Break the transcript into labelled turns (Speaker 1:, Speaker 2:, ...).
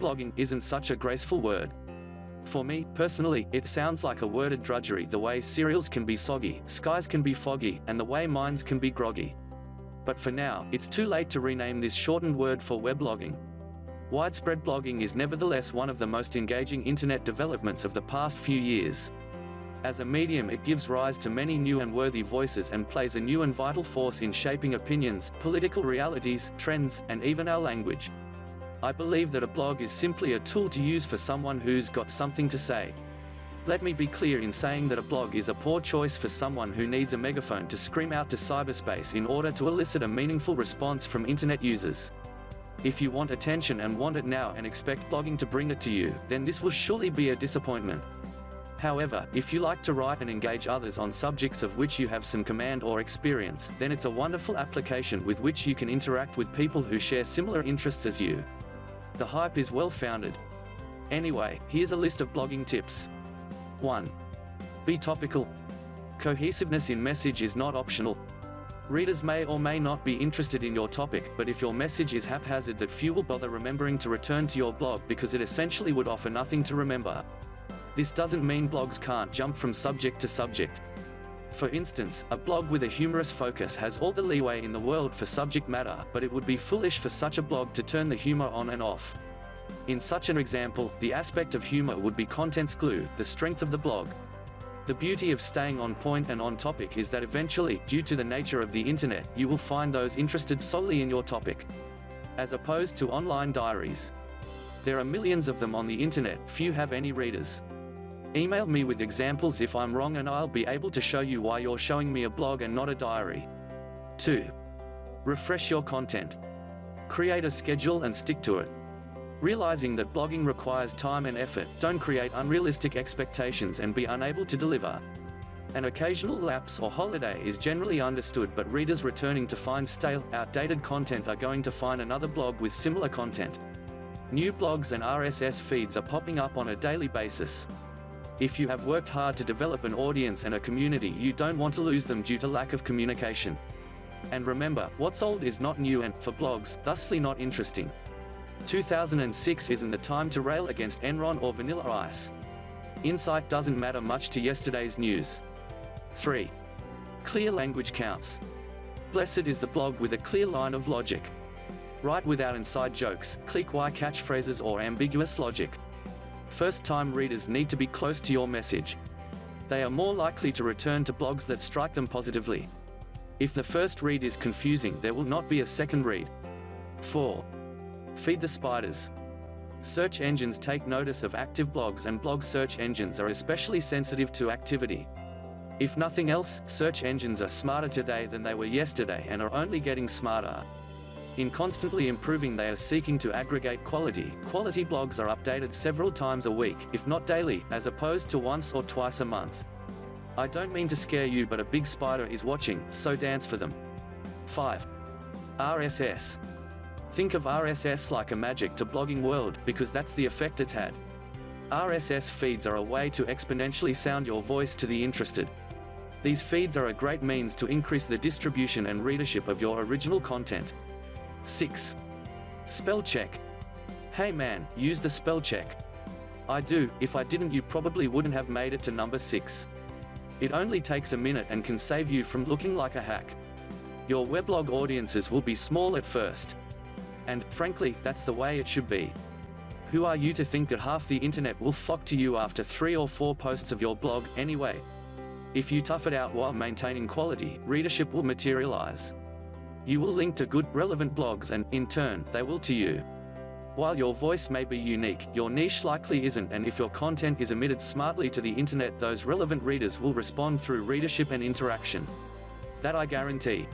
Speaker 1: Webblogging isn't such a graceful word. For me, personally, it sounds like a worded drudgery, the way cereals can be soggy, skies can be foggy, and the way minds can be groggy. But for now, it's too late to rename this shortened word for weblogging. Widespread blogging is nevertheless one of the most engaging internet developments of the past few years. As a medium, it gives rise to many new and worthy voices and plays a new and vital force in shaping opinions, political realities, trends, and even our language. I believe that a blog is simply a tool to use for someone who's got something to say. Let me be clear in saying that a blog is a poor choice for someone who needs a megaphone to scream out to cyberspace in order to elicit a meaningful response from internet users. If you want attention and want it now and expect blogging to bring it to you, then this will surely be a disappointment. However, if you like to write and engage others on subjects of which you have some command or experience, then it's a wonderful application with which you can interact with people who share similar interests as you. The hype is well founded. Anyway, here's a list of blogging tips. 1. Be topical. Cohesiveness in message is not optional. Readers may or may not be interested in your topic, but if your message is haphazard, that few will bother remembering to return to your blog because it essentially would offer nothing to remember. This doesn't mean blogs can't jump from subject to subject. For instance, a blog with a humorous focus has all the leeway in the world for subject matter, but it would be foolish for such a blog to turn the humor on and off. In such an example, the aspect of humor would be content's glue, the strength of the blog. The beauty of staying on point and on topic is that eventually, due to the nature of the internet, you will find those interested solely in your topic. As opposed to online diaries. There are millions of them on the internet, few have any readers. Email me with examples if I'm wrong and I'll be able to show you why you're showing me a blog and not a diary. 2. Refresh your content. Create a schedule and stick to it. Realizing that blogging requires time and effort, don't create unrealistic expectations and be unable to deliver. An occasional lapse or holiday is generally understood, but readers returning to find stale, outdated content are going to find another blog with similar content. New blogs and RSS feeds are popping up on a daily basis. If you have worked hard to develop an audience and a community, you don't want to lose them due to lack of communication. And remember, what's old is not new and, for blogs, thusly not interesting. 2006 isn't the time to rail against Enron or Vanilla Ice. Insight doesn't matter much to yesterday's news. 3. Clear language counts. Blessed is the blog with a clear line of logic. Write without inside jokes, click-why catchphrases or ambiguous logic. First-time readers need to be close to your message. They are more likely to return to blogs that strike them positively. If the first read is confusing, there will not be a second read. 4. Feed the spiders. Search engines take notice of active blogs, and blog search engines are especially sensitive to activity. If nothing else, search engines are smarter today than they were yesterday and are only getting smarter. In constantly improving, they are seeking to aggregate quality. Quality blogs are updated several times a week, if not daily, as opposed to once or twice a month. I don't mean to scare you, but a big spider is watching, so dance for them. 5. RSS. Think of RSS like a magic to blogging world, because that's the effect it's had. RSS feeds are a way to exponentially sound your voice to the interested. These feeds are a great means to increase the distribution and readership of your original content. 6. Spellcheck. Hey man, use the Spellcheck. I do. If I didn't, you probably wouldn't have made it to number 6. It only takes a minute and can save you from looking like a hack. Your weblog audiences will be small at first. And, frankly, that's the way it should be. Who are you to think that half the internet will flock to you after 3 or 4 posts of your blog, anyway? If you tough it out while maintaining quality, readership will materialize. You will link to good, relevant blogs and, in turn, they will to you. While your voice may be unique, your niche likely isn't, and if your content is emitted smartly to the internet, those relevant readers will respond through readership and interaction. That I guarantee.